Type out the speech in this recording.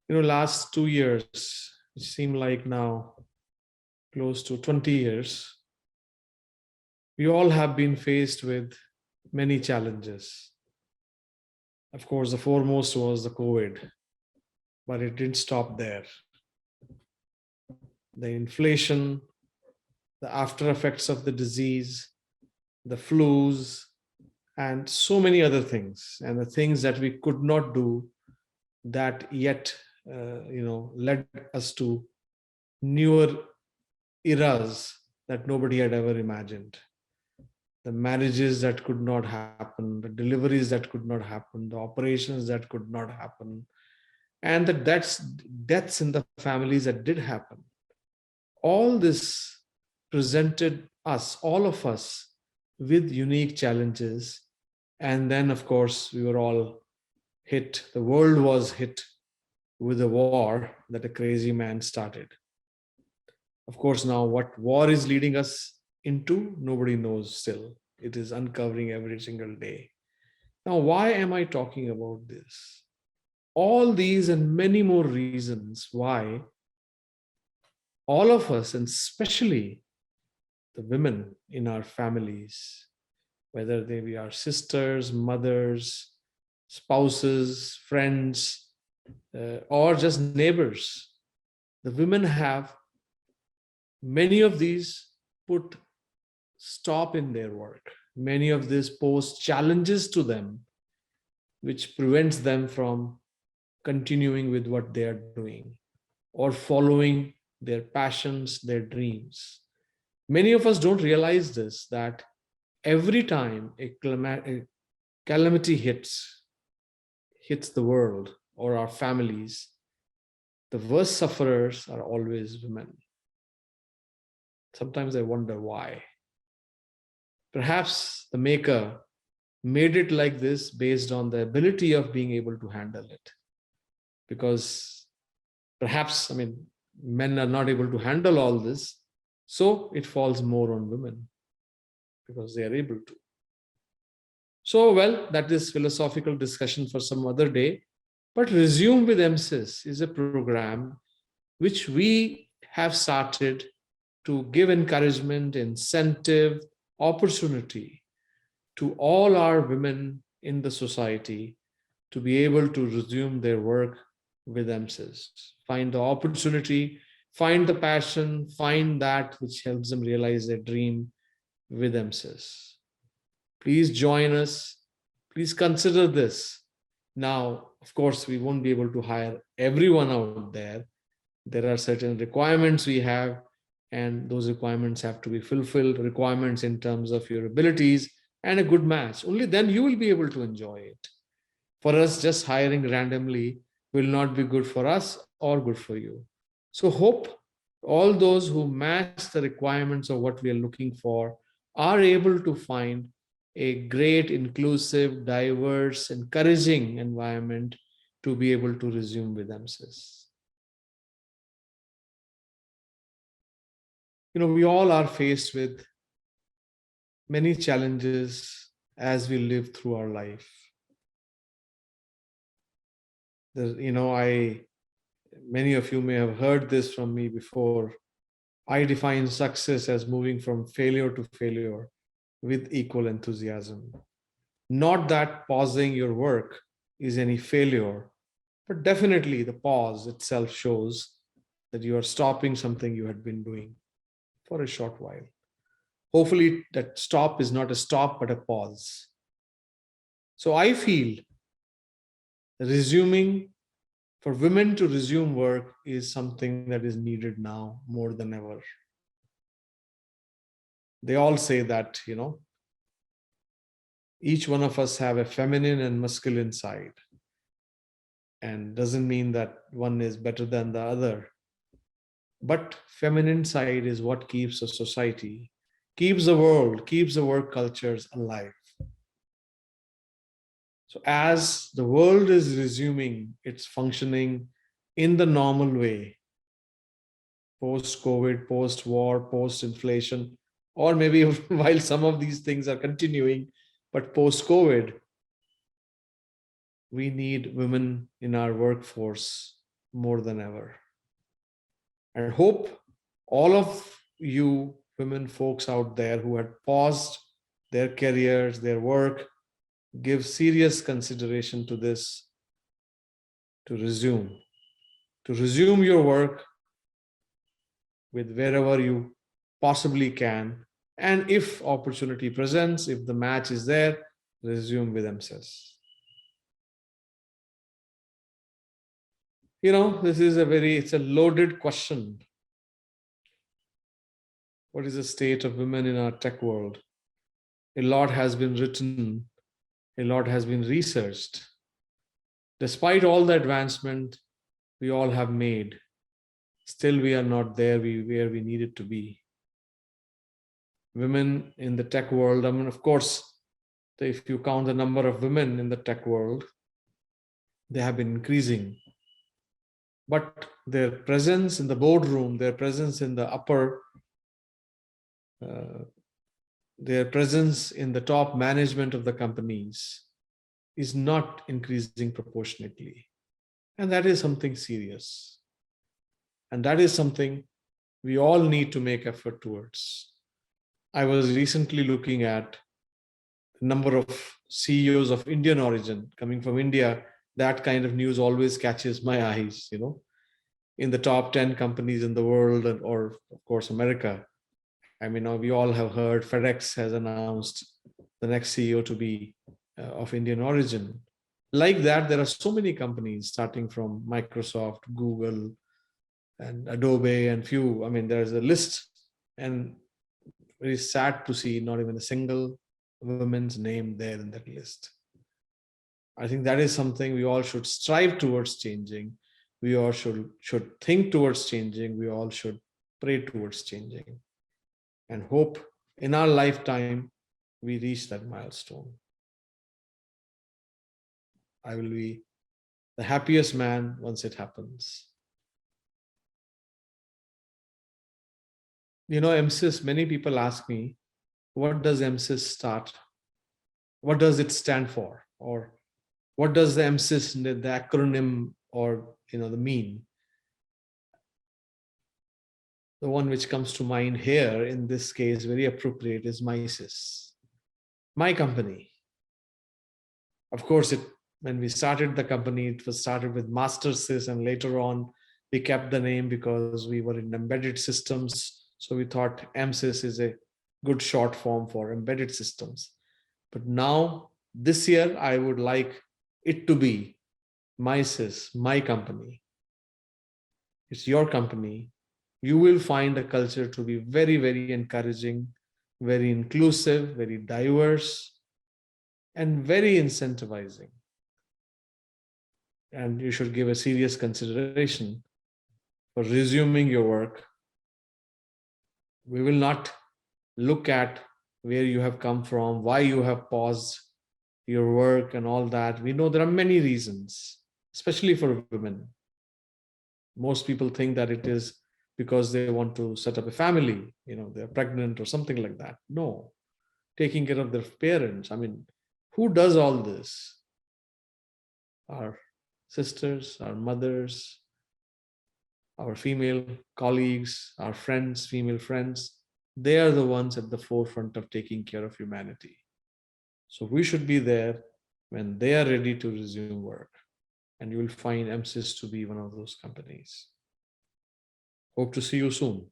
Last 2 years, it seemed like now close to 20 years, we all have been faced with many challenges. Of course, the foremost was the COVID, but it didn't stop there. The inflation, the after effects of the disease, the flus, and so many other things, and the things that we could not do that yet, led us to newer eras that nobody had ever imagined. The marriages that could not happen, the deliveries that could not happen, the operations that could not happen, and the deaths in the families that did happen. All this presented us, all of us, with unique challenges. And then, of course, we were all hit, the world was hit with a war that a crazy man started. Of course, now what war is leading us into, nobody knows still. It is uncovering every single day. Now, why am I talking about this? All these and many more reasons why all of us, and especially the women in our families, whether they be our sisters, mothers, spouses, friends, or just neighbors, the women have, many of these, put stop in their work. Many of these pose challenges to them, which prevents them from continuing with what they are doing or following their passions, their dreams. Many of us don't realize this, that every time a calamity hits the world or our families, the worst sufferers are always women. Sometimes I wonder why. Perhaps the Maker made it like this based on the ability of being able to handle it. Because perhaps, men are not able to handle all this, so it falls more on women because they are able to. So, well, that is philosophical discussion for some other day. But Resume with MSys is a program which we have started to give encouragement, incentive, opportunity to all our women in the society to be able to resume their work with MSys. Find the opportunity, find the passion, find that which helps them realize their dream with MSys. Please join us. Please consider this. Now, of course, we won't be able to hire everyone out there. There are certain requirements we have, and those requirements have to be fulfilled, requirements in terms of your abilities and a good match. Only then you will be able to enjoy it. For us, just hiring randomly will not be good for us or good for you. So hope all those who match the requirements of what we are looking for are able to find a great, inclusive, diverse, encouraging environment to be able to resume with MSys. We all are faced with many challenges as we live through our life. Many of you may have heard this from me before. I define success as moving from failure to failure with equal enthusiasm. Not that pausing your work is any failure, but definitely the pause itself shows that you are stopping something you had been doing for a short while. Hopefully that stop is not a stop, but a pause. So I feel for women to resume work is something that is needed now more than ever. They all say that, each one of us have a feminine and masculine side, and doesn't mean that one is better than the other. But feminine side is what keeps a society, keeps the world, keeps the work cultures alive. So as the world is resuming its functioning in the normal way, post-COVID, post-war, post-inflation, or maybe while some of these things are continuing, but post-COVID, we need women in our workforce more than ever. And hope all of you women folks out there who had paused their careers, their work, give serious consideration to this, to resume your work with wherever you possibly can. And if opportunity presents, if the match is there, resume with MSys. This is it's a loaded question. What is the state of women in our tech world? A lot has been written, a lot has been researched. Despite all the advancement we all have made, still we are not there where we needed to be. Women in the tech world, of course, if you count the number of women in the tech world, they have been increasing. But their presence in the boardroom, their presence in the their presence in the top management of the companies is not increasing proportionately. And that is something serious. And that is something we all need to make effort towards. I was recently looking at the number of CEOs of Indian origin coming from India. That kind of news always catches my eyes, in the top 10 companies in the world, or of course, America. We all have heard FedEx has announced the next CEO to be of Indian origin. Like that, there are so many companies starting from Microsoft, Google, and Adobe, and few. There's a list, and very sad to see not even a single woman's name there in that list. I think that is something we all should strive towards changing. We all should think towards changing. We all should pray towards changing, and hope in our lifetime we reach that milestone. I will be the happiest man once it happens. MSys, many people ask me, what does MSys start? What does it stand for? Or what does the MSys, the acronym, or the mean? The one which comes to mind here, in this case, very appropriate, is MSys, my company. Of course, when we started the company, it was started with MasterSys, and later on, we kept the name because we were in embedded systems. So we thought MSys is a good short form for embedded systems. But now, this year, I would like it to be MSys, my company. It's your company. You will find a culture to be very, very encouraging, very inclusive, very diverse, and very incentivizing. And you should give a serious consideration for resuming your work. We will not look at where you have come from, why you have paused your work and all that. We know there are many reasons, especially for women. Most people think that it is because they want to set up a family, they're pregnant or something like that. No, taking care of their parents. Who does all this? Our sisters, our mothers, our female colleagues, our friends, female friends. They are the ones at the forefront of taking care of humanity. So we should be there when they are ready to resume work. And you will find MSys to be one of those companies. Hope to see you soon.